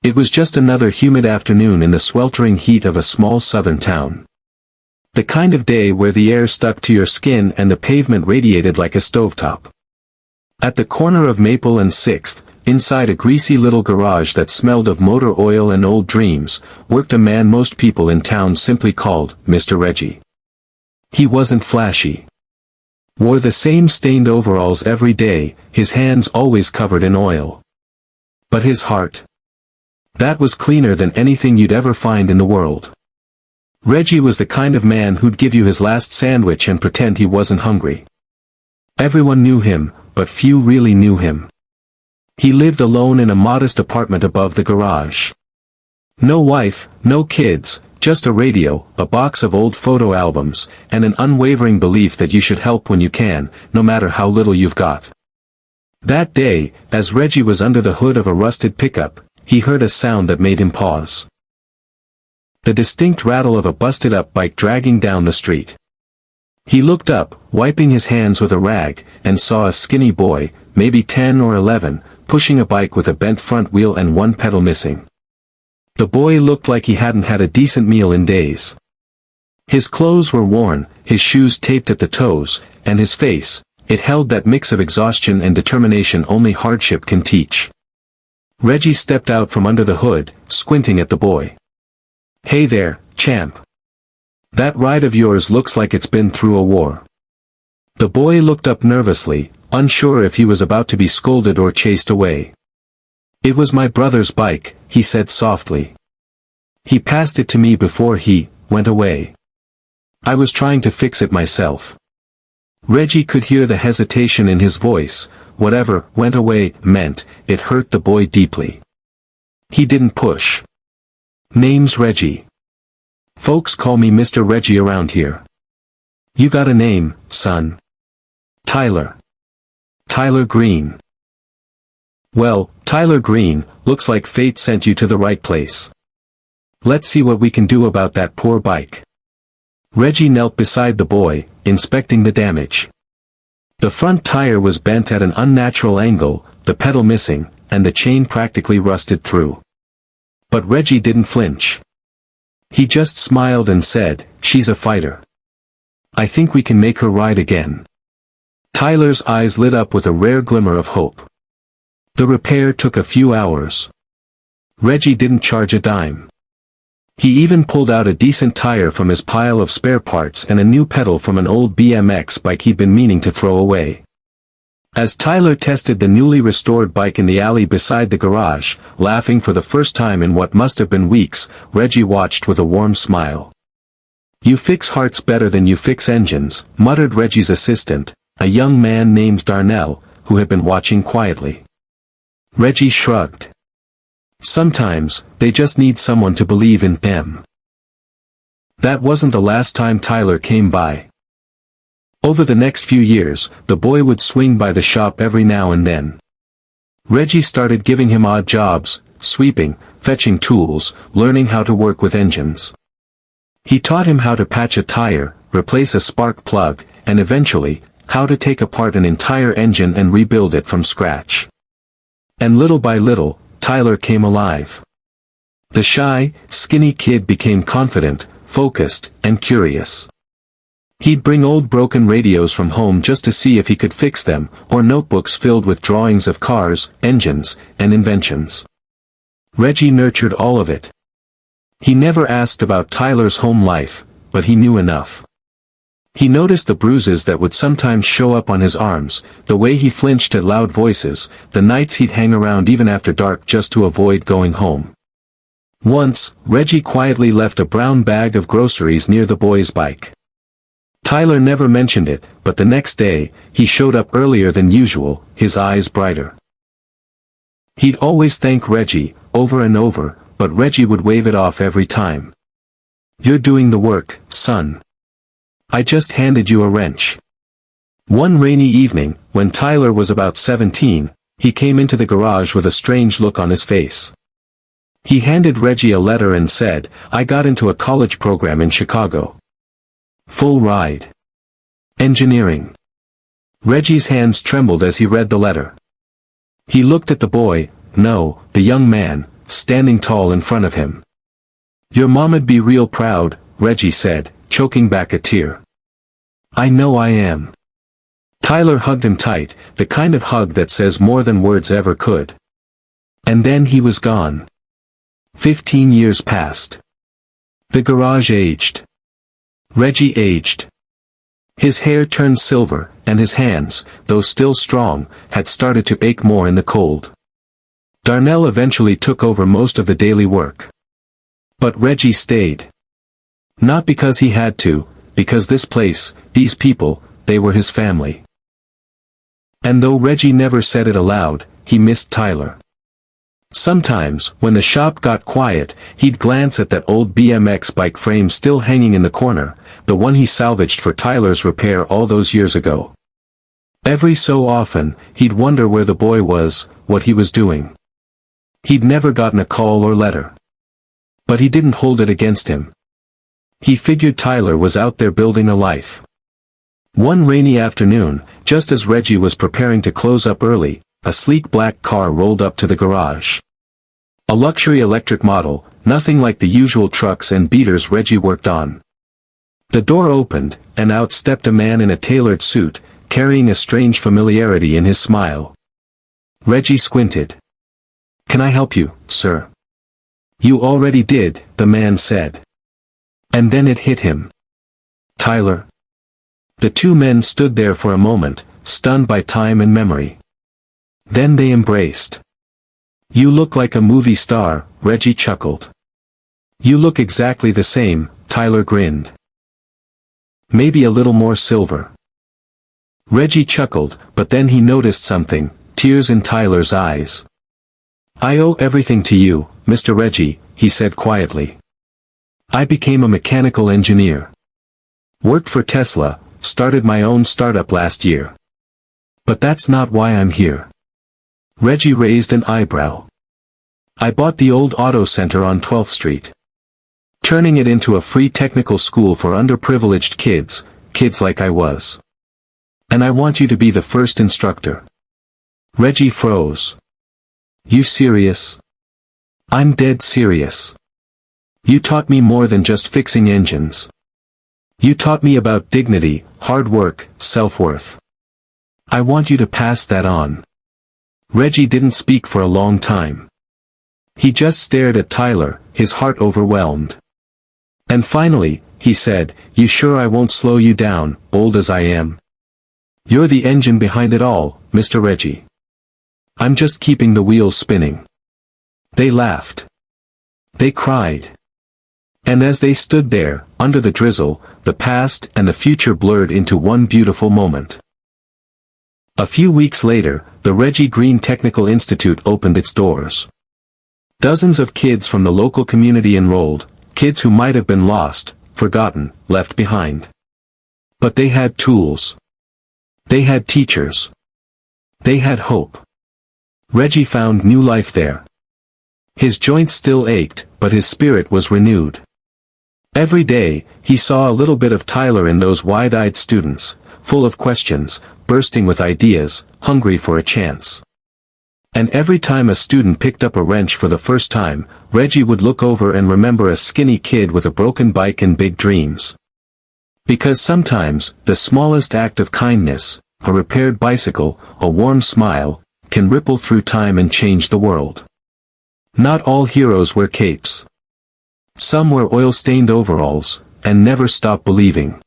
It was just another humid afternoon in the sweltering heat of a small southern town. The kind of day where the air stuck to your skin and the pavement radiated like a stovetop. At the corner of Maple and 6th, inside a greasy little garage that smelled of motor oil and old dreams, worked a man most people in town simply called Mr. Reggie. He wasn't flashy. Wore the same stained overalls every day, his hands always covered in oil. But his heart, that was cleaner than anything you'd ever find in the world. Reggie was the kind of man who'd give you his last sandwich and pretend he wasn't hungry. Everyone knew him, but few really knew him. He lived alone in a modest apartment above the garage. No wife, no kids, just a radio, a box of old photo albums, and an unwavering belief that you should help when you can, no matter how little you've got. That day, as Reggie was under the hood of a rusted pickup, he heard a sound that made him pause. The distinct rattle of a busted-up bike dragging down the street. He looked up, wiping his hands with a rag, and saw a skinny boy, maybe 10 or 11, pushing a bike with a bent front wheel and one pedal missing. The boy looked like he hadn't had a decent meal in days. His clothes were worn, his shoes taped at the toes, and his face, it held that mix of exhaustion and determination only hardship can teach. Reggie stepped out from under the hood, squinting at the boy. "Hey there, champ. That ride of yours looks like it's been through a war." The boy looked up nervously, unsure if he was about to be scolded or chased away. "It was my brother's bike," he said softly. "He passed it to me before he went away. I was trying to fix it myself." Reggie could hear the hesitation in his voice. Whatever "went away" meant, it hurt the boy deeply. He didn't push. "Name's Reggie. Folks call me Mr. Reggie around here." "You got a name, son?" "Tyler. Tyler Green." "Well, Tyler Green, looks like fate sent you to the right place. Let's see what we can do about that poor bike." Reggie knelt beside the boy, inspecting the damage. The front tire was bent at an unnatural angle, the pedal missing, and the chain practically rusted through. But Reggie didn't flinch. He just smiled and said, "She's a fighter. I think we can make her ride again." Tyler's eyes lit up with a rare glimmer of hope. The repair took a few hours. Reggie didn't charge a dime. He even pulled out a decent tire from his pile of spare parts and a new pedal from an old BMX bike he'd been meaning to throw away. As Tyler tested the newly restored bike in the alley beside the garage, laughing for the first time in what must have been weeks, Reggie watched with a warm smile. "You fix hearts better than you fix engines," muttered Reggie's assistant, a young man named Darnell, who had been watching quietly. Reggie shrugged. "Sometimes, they just need someone to believe in them." That wasn't the last time Tyler came by. Over the next few years, the boy would swing by the shop every now and then. Reggie started giving him odd jobs, sweeping, fetching tools, learning how to work with engines. He taught him how to patch a tire, replace a spark plug, and eventually, how to take apart an entire engine and rebuild it from scratch. And little by little, Tyler came alive. The shy, skinny kid became confident, focused, and curious. He'd bring old broken radios from home just to see if he could fix them, or notebooks filled with drawings of cars, engines, and inventions. Reggie nurtured all of it. He never asked about Tyler's home life, but he knew enough. He noticed the bruises that would sometimes show up on his arms, the way he flinched at loud voices, the nights he'd hang around even after dark just to avoid going home. Once, Reggie quietly left a brown bag of groceries near the boy's bike. Tyler never mentioned it, but the next day, he showed up earlier than usual, his eyes brighter. He'd always thank Reggie, over and over, but Reggie would wave it off every time. "You're doing the work, son. I just handed you a wrench." One rainy evening, when Tyler was about 17, he came into the garage with a strange look on his face. He handed Reggie a letter and said, "I got into a college program in Chicago. Full ride. Engineering." Reggie's hands trembled as he read the letter. He looked at the boy, no, the young man, standing tall in front of him. "Your mom'd be real proud," Reggie said, choking back a tear. "I know I am." Tyler hugged him tight, the kind of hug that says more than words ever could. And then he was gone. 15 years passed. The garage aged. Reggie aged. His hair turned silver, and his hands, though still strong, had started to ache more in the cold. Darnell eventually took over most of the daily work. But Reggie stayed. Not because he had to, because this place, these people, they were his family. And though Reggie never said it aloud, he missed Tyler. Sometimes, when the shop got quiet, he'd glance at that old BMX bike frame still hanging in the corner, the one he salvaged for Tyler's repair all those years ago. Every so often, he'd wonder where the boy was, what he was doing. He'd never gotten a call or letter. But he didn't hold it against him. He figured Tyler was out there building a life. One rainy afternoon, just as Reggie was preparing to close up early, a sleek black car rolled up to the garage. A luxury electric model, nothing like the usual trucks and beaters Reggie worked on. The door opened, and out stepped a man in a tailored suit, carrying a strange familiarity in his smile. Reggie squinted. "Can I help you, sir?" "You already did," the man said. And then it hit him. Tyler. The two men stood there for a moment, stunned by time and memory. Then they embraced. "You look like a movie star," Reggie chuckled. "You look exactly the same," Tyler grinned. "Maybe a little more silver." Reggie chuckled, but then he noticed something, tears in Tyler's eyes. "I owe everything to you, Mr. Reggie," he said quietly. "I became a mechanical engineer. Worked for Tesla, started my own startup last year. But that's not why I'm here." Reggie raised an eyebrow. "I bought the old auto center on 12th Street. Turning it into a free technical school for underprivileged kids, kids like I was. And I want you to be the first instructor." Reggie froze. "You serious?" "I'm dead serious. You taught me more than just fixing engines. You taught me about dignity, hard work, self-worth. I want you to pass that on." Reggie didn't speak for a long time. He just stared at Tyler, his heart overwhelmed. And finally, he said, "You sure I won't slow you down, old as I am? You're the engine behind it all, Mr. Reggie. I'm just keeping the wheels spinning." They laughed. They cried. And as they stood there, under the drizzle, the past and the future blurred into one beautiful moment. A few weeks later, the Reggie Green Technical Institute opened its doors. Dozens of kids from the local community enrolled, kids who might have been lost, forgotten, left behind. But they had tools. They had teachers. They had hope. Reggie found new life there. His joints still ached, but his spirit was renewed. Every day, he saw a little bit of Tyler in those wide-eyed students, full of questions, bursting with ideas, hungry for a chance. And every time a student picked up a wrench for the first time, Reggie would look over and remember a skinny kid with a broken bike and big dreams. Because sometimes, the smallest act of kindness, a repaired bicycle, a warm smile, can ripple through time and change the world. Not all heroes wear capes. Some wear oil-stained overalls, and never stop believing.